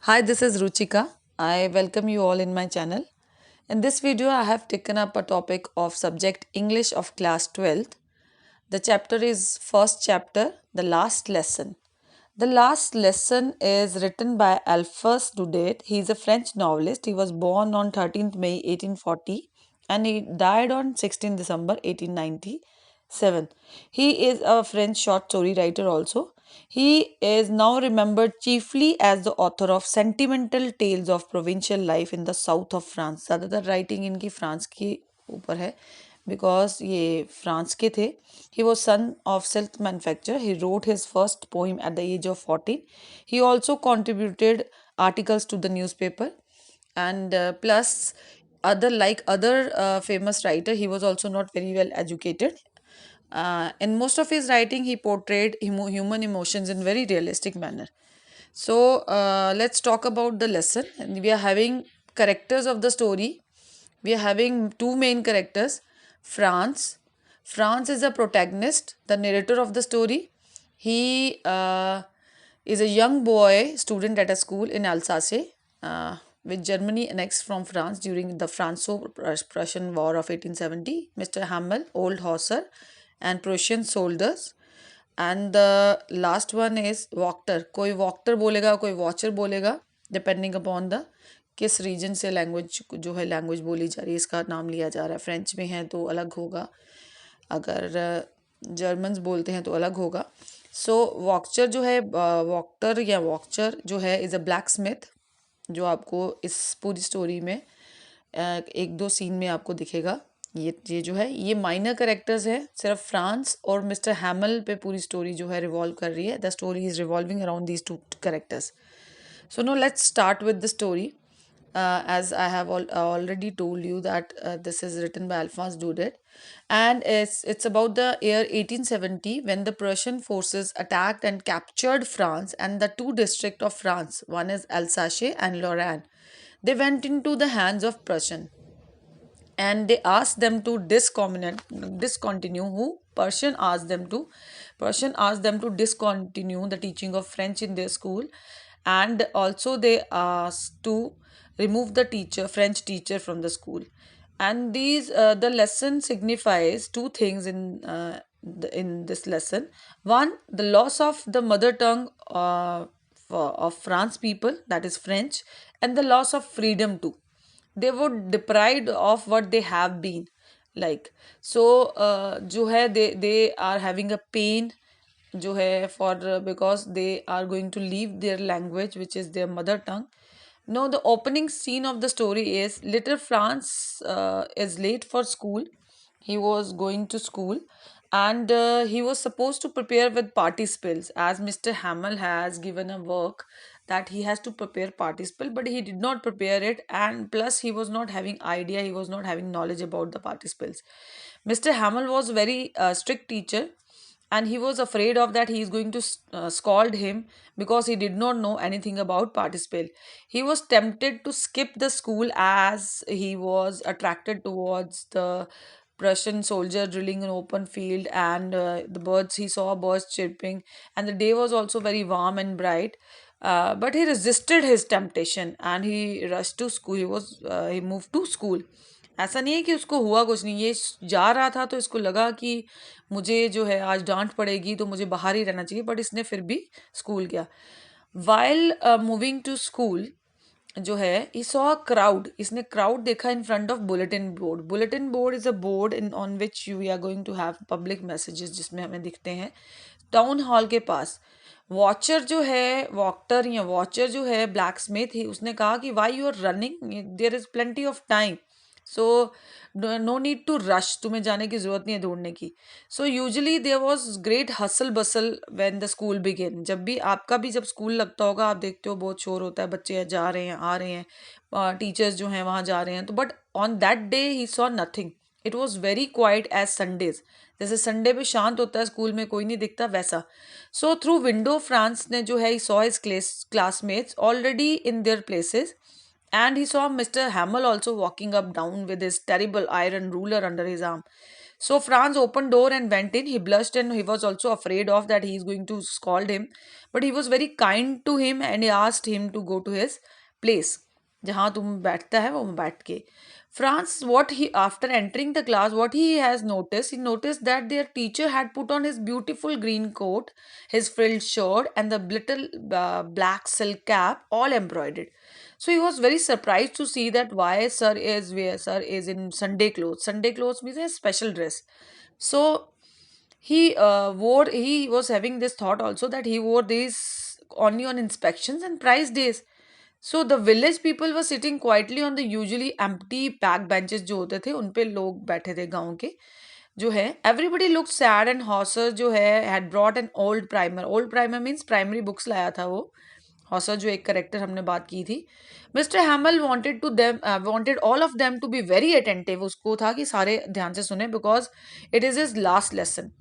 Hi, this is Ruchika. I welcome you all in my channel. In this video, I have taken up a topic of subject English of class 12th. The chapter is first chapter, the last lesson. The last lesson is written by Alphonse Daudet. He is a French novelist. He was born on 13th May 1840 and he died on 16th December 1897. He is a French short story writer also. He is now remembered chiefly as the author of Sentimental Tales of Provincial Life in the South of France. ज़्यादातर writing इनकी France के ऊपर है because ये France के थे. He was son of silk manufacturer. He wrote his first poem at the age of 14. He also contributed articles to the newspaper and plus other famous writer, he was also not very well educated. In most of his writing, he portrayed human emotions in very realistic manner. So let's talk about the lesson. And we are having characters of the story. We are having two main characters. France. France is a protagonist, the narrator of the story. He is a young boy student at a school in Alsace, with Germany annexed from France during the Franco-Prussian War of 1870. Mr. Hamel, old Hauser, and Prussian soldiers. And the last one is Wachter. कोई Wachter बोलेगा, कोई Wachter बोलेगा, depending upon the किस region से language जो है language बोली जा रही है, इसका नाम लिया जा रहा है. फ्रेंच में है तो अलग होगा, अगर जर्मन्स बोलते हैं तो अलग होगा. सो वॉक्चर जो है, वॉक्टर या वॉक्चर जो है इज़ अ ब्लैक स्मिथ, जो आपको इस पूरी स्टोरी में एक दो सीन में आपको दिखेगा. ये जो है ये माइनर करेक्टर्स है. सिर्फ फ्रांस और मिस्टर हैमल पे पूरी स्टोरी जो है रिवॉल्व कर रही है. The story is revolving around these two characters. So now let's start with the story. As I have already told you that this is written by Alphonse Daudet, and it's about the year 1870 when the Prussian forces attacked and captured France and the two districts of France. One is Alsace and Lorraine. They went into the hands of Prussian and they asked them to discontinue who Persian asked them to discontinue the teaching of French in their school, and also they asked to remove the French teacher from the school. And these the lesson signifies two things in this lesson. One, the loss of the mother tongue of France people, that is French, and the loss of freedom too. They would deprived of what they have been like. So जो है they are having a pain जो है for because they are going to leave their language which is their mother tongue. No, the opening scene of the story is little France is late for school. He was going to school and he was supposed to prepare with participles, as Mr. Hamel has given a work that he has to prepare participle, but he did not prepare it, and plus he was not having idea, he was not having knowledge about the participles. Mr. Hamel was very strict teacher, and he was afraid of that he is going to scold him because he did not know anything about participle. He was tempted to skip the school as he was attracted towards the Prussian soldier drilling an open field, and the birds, he saw birds chirping, and the day was also very warm and bright. But he resisted his temptation and he rushed to school. He moved to school. ऐसा नहीं है कि उसको हुआ कुछ नहीं, ये जा रहा था तो इसको लगा कि मुझे जो है आज डांट पड़ेगी तो मुझे बाहर ही रहना चाहिए, बट इसने फिर भी स्कूल गया. वाइल मूविंग टू स्कूल जो है ही सॉ अ क्राउड, इसने क्राउड देखा in front of bulletin board. Bulletin board is a board in on which you are going to have public messages, जिसमें हमें दिखते हैं टाउन हॉल के पास. Watcher जो है, वॉक्टर या वॉचर जो है ब्लैक स्मिथ ही, उसने कहा कि why you are running, there is plenty of time, so no need to rush, तुम्हें जाने की ज़रूरत नहीं है दौड़ने की. So usually there was great hustle bustle when the school begin. जब भी आपका भी जब स्कूल लगता होगा आप देखते हो बहुत शोर होता है, बच्चे जा रहे हैं आ रहे हैं, टीचर्स जो हैं वहाँ जा रहे हैं, तो but on that day he saw nothing. It was very quiet as Sundays. जैसे संडे पे शांत होता है स्कूल में, कोई नहीं दिखता, वैसा. सो थ्रू विंडो फ्रांस ने जो है saw his classmates already in their places, and he saw Mr. Hamel also walking up down with his terrible iron ruler under his arm. So Franz opened door and went in. He blushed and he was also afraid of that he is going to scold him. But he was very kind to him and he asked him to go to his place. जहाँ तुम बैठता है वो बैठ के. Franz, what he after entering the class, what he noticed that their teacher had put on his beautiful green coat, his frilled shirt, and the little black silk cap, all embroidered. So he was very surprised to see that why sir is in Sunday clothes. Sunday clothes means a special dress. So he was having this thought also that he wore these only on inspections and prize days. So the village people were sitting quietly on the usually empty back benches जो होते थे उन पे लोग बैठे थे गांव के जो है. Everybody looked sad and Hauser जो है had brought an old primer means primary books लाया था वो. Hauser जो एक करेक्टर हमने बात की थी. Mr. Hamill wanted all of them to be very attentive. उसको था कि सारे ध्यान से सुने because it is his last lesson.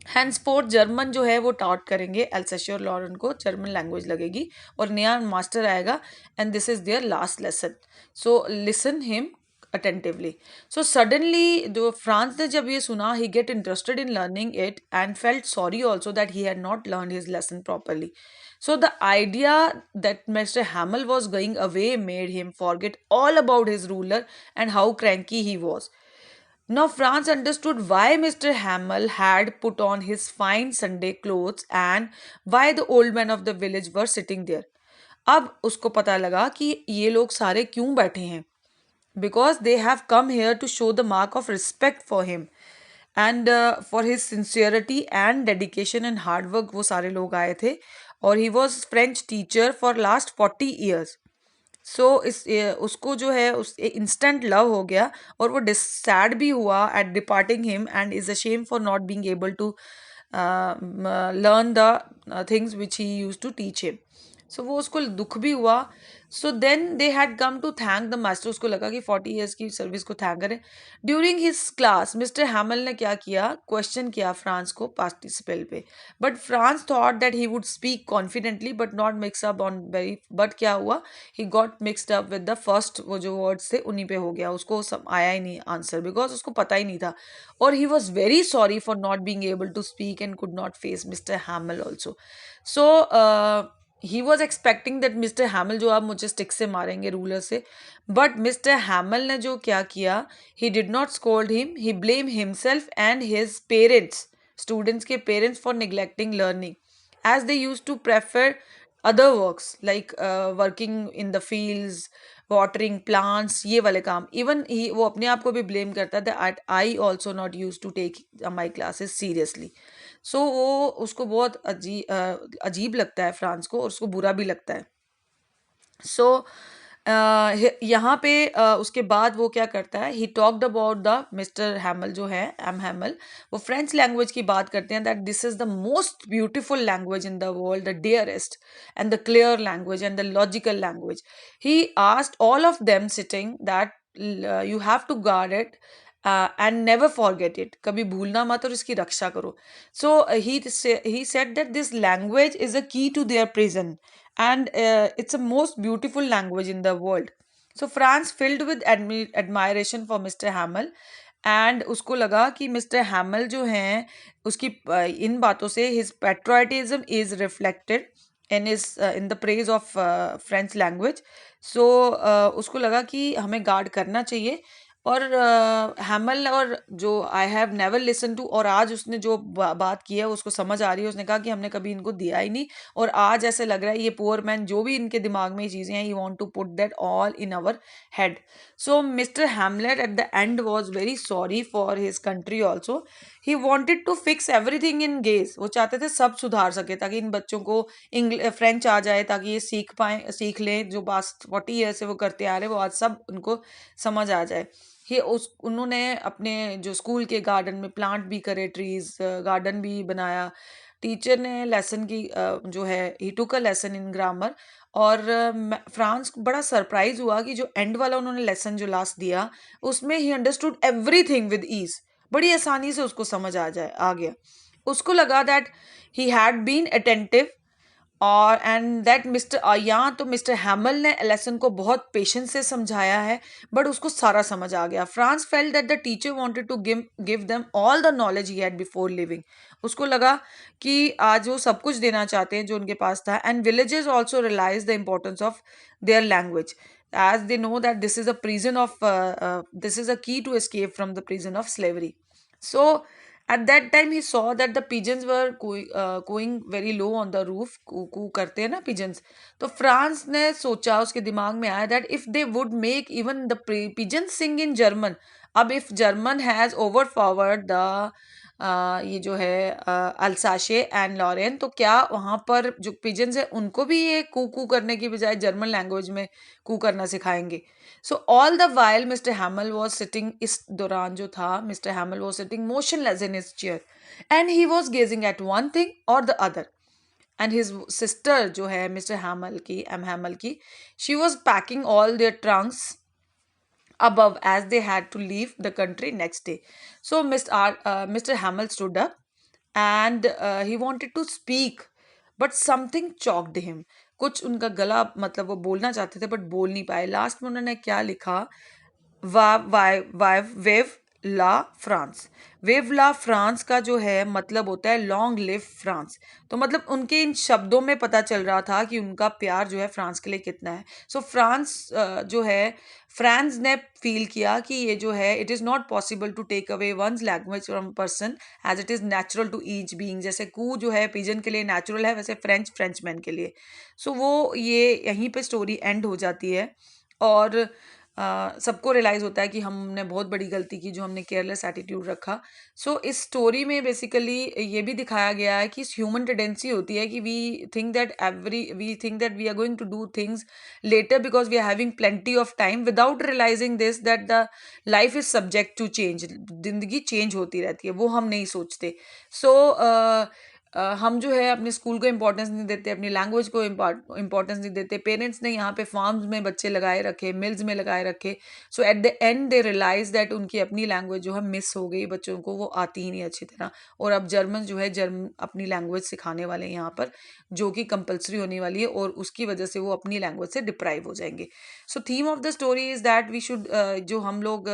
Henceforth German जो है वो टॉट करेंगे. एल्सेशियर लॉरेन को जर्मन लैंग्वेज लगेगी और नया मास्टर आएगा and this is their last lesson. So listen him attentively. So suddenly the France ने जब ये सुना he get interested in learning it and felt sorry also that he had not learned his lesson properly. So the idea that Mr. Hamill was going away made him forget all about his ruler and how cranky he was. Now Franz understood why Mr. Hamill had put on his fine Sunday clothes and why the old men of the village were sitting there. अब उसको पता लगा कि ये लोग सारे क्यों बैठे हैं. Because they have come here to show the mark of respect for him and for his sincerity and dedication and hard work. वो सारे लोग आए थे और he was French teacher for last 40 years. सो उसको जो है उस इंस्टेंट लव हो गया और वो सैड भी हुआ at departing him and is ashamed for not being able to learn the things which he use to teach him. So वो उसको दुख भी हुआ. So then they had come to thank the master. उसको लगा कि 40 ईयर्स की service को थैंक करें. ड्यूरिंग हिज क्लास मिस्टर हैमल ने क्या किया, क्वेश्चन किया फ्रांस को पार्टिसिपल पे. But France thought that he would speak confidently but not mix up on very. But क्या हुआ, he got mixed up with the first वो जो वर्ड्स थे उन्हीं पे हो गया. उसको आया ही नहीं आंसर बिकॉज उसको पता ही नहीं था. और he was very sorry for not being able to speak and could not face mister Hamel also. So he was expecting that mister Hamel जो आप मुझे स्टिक से मारेंगे रूलर से. बट मिस्टर हैमल ने जो क्या किया, he did not scold him, he blame himself and his parents, students के parents for neglecting learning as they use to prefer other works like working in the fields, watering plants, ये वाले काम. Even he वो अपने आप को भी blame करता था that I also not use to take my classes seriously. So वो उसको बहुत अजीब लगता है फ्रांस को और उसको बुरा भी लगता है. सो यहाँ पे उसके बाद वो क्या करता है, he talked about the mister Hamel जो है एम हैमल, वो फ्रेंच लैंग्वेज की बात करते हैं that this is the most beautiful language in the world, the dearest and the clear language and the logical language. He asked all of them sitting that you have to guard it and never forget it, कभी भूलना मत और इसकी रक्षा करो. So he said that this language is a key to their prison and it's a most beautiful language in the world. So France filled with admiration for Mr. Hamill and उसको लगा कि मिस्टर हैमल जो हैं उसकी इन बातों से his patriotism is reflected in the praise of French language. So उसको लगा कि हमें गार्ड करना चाहिए. और हैमल और जो I have never listen to, और आज उसने जो बात की है उसको समझ आ रही है. उसने कहा कि हमने कभी इनको दिया ही नहीं और आज ऐसे लग रहा है ये पुअर मैन जो भी इनके दिमाग में ये चीज़ें हैं, he want to put that all in our head. So mister Hamlet at the end was very sorry for his country also. He wanted to fix everything in गेज. वो चाहते थे सब सुधार सके ताकि इन बच्चों को फ्रेंच आ जाए, ताकि ये सीख पाए, सीख लें जो पास्ट 40 ईयर से वो करते आ रहे, वो आज सब उनको समझ आ जाए. उन्होंने अपने जो स्कूल के गार्डन में प्लांट भी करे, ट्रीज गार्डन भी बनाया. टीचर ने लेसन की जो है ही टुक अ लेसन इन ग्रामर. और फ्रांस बड़ा सरप्राइज हुआ कि जो एंड वाला उन्होंने लेसन जो लास्ट दिया उसमें ही अंडरस्टूड एवरीथिंग विद ईज, बड़ी आसानी से उसको समझ आ गया. उसको लगा that he had been attentive और एंड दैट मिस्टर यहाँ तो मिस्टर हैमल ने लेसन को बहुत पेशेंस से समझाया है, बट उसको सारा समझ आ गया. Franz felt that the teacher wanted to give them all the knowledge he had before leaving. उसको लगा कि आज वो सब कुछ देना चाहते हैं जो उनके पास था. And villages also realise the importance of their language, as they know that this is a prison of this is a key to escape from the prison of slavery. So at that time he saw that the pigeons were going very low on the roof. कू करते हैं ना pigeons. तो France ने सोचा, उसके दिमाग में आया that if they would make even the pigeons sing in German. अब if German has overpowered the ये जो है अल्साशे एंड लॉरेन, तो क्या वहाँ पर जो पिजन्स है उनको भी ये कू करने की बजाय जर्मन लैंग्वेज में कू करना सिखाएंगे. So all the while Mister Hamel was sitting, इस दौरान जो था Mister Hamel was sitting motionless in his chair and he was gazing at one thing और the other. And his sister जो है मिस्टर हैमल की, एम हैमल की, she was packing all their trunks above as they had to leave the country next day. So Mr. Hamill stood up and he wanted to speak, but something choked him. कुछ उनका गला, मतलब वो बोलना चाहते थे but बोल नहीं पाए. लास्ट में उन्होंने क्या लिखा, वेव ला फ्रांस. वेव ला फ्रांस का जो है मतलब होता है लॉन्ग लिव फ्रांस. तो मतलब उनके इन शब्दों में पता चल रहा था कि उनका प्यार जो है फ्रांस के लिए कितना है. सो फ्रांस जो है, फ्रांस ने फील किया कि ये जो है it is not possible to take away one's language from person as it is natural to each being. जैसे कू जो है पिजन के लिए नेचुरल है, वैसे फ्रेंचमैन के लिए. सो वो ये यहीं पे स्टोरी एंड हो जाती है. और सबको रियलाइज़ होता है कि हमने बहुत बड़ी गलती की जो हमने केयरलेस एटीट्यूड रखा. सो इस स्टोरी में बेसिकली ये भी दिखाया गया है कि ह्यूमन टेंडेंसी होती है कि we think that we are going to do things later because we are having plenty of time without realising this that the life is subject to change. जिंदगी चेंज होती रहती है, वो हम नहीं सोचते. सो हम जो है अपने स्कूल को इम्पोर्टेंस नहीं देते, अपनी लैंग्वेज को इम्पोर्टेंस नहीं देते. पेरेंट्स ने यहाँ पे फार्म्स में बच्चे लगाए रखे, मिल्स में लगाए रखे. So at the end they realise that उनकी अपनी लैंग्वेज जो है मिस हो गई, बच्चों को वो आती ही नहीं अच्छी तरह. और अब जर्मन जो है जर्मन अपनी लैंग्वेज सिखाने वाले हैं यहाँ पर, जो कि कंपलसरी होने वाली है, और उसकी वजह से वो अपनी लैंग्वेज से डिप्राइव हो जाएंगे. So theme of the story is that we should, जो हम लोग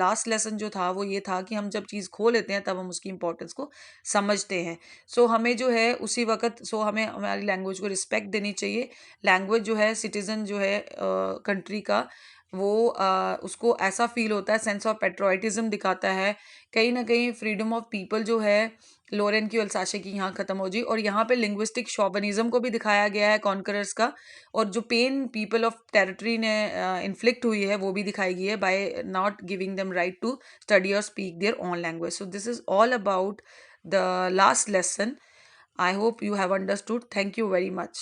लास्ट लेसन जो था वो ये था कि हम जब चीज़ खो लेते हैं तब हम उसकी इंपॉर्टेंस को समझते हैं. सो हमें जो है उसी वक्त, सो हमें हमारी लैंग्वेज को रिस्पेक्ट देनी चाहिए. लैंग्वेज जो है सिटीज़न जो है कंट्री का, वो उसको ऐसा फील होता है, सेंस ऑफ पेट्रोइटिज्म दिखाता है. कहीं ना कहीं फ्रीडम ऑफ पीपल जो है लोरेन की और साशे की यहाँ ख़त्म हो जी. और यहाँ पे लिंग्विस्टिक शॉवनिज्म को भी दिखाया गया है, कॉन्करर्स का. और जो पेन पीपल ऑफ टेरिटरी ने इन्फ्लिक्ट हुई है वो भी दिखाई गई है by not giving them right to study और speak their own language. So this is all about the last lesson. I hope you have understood. Thank you very much.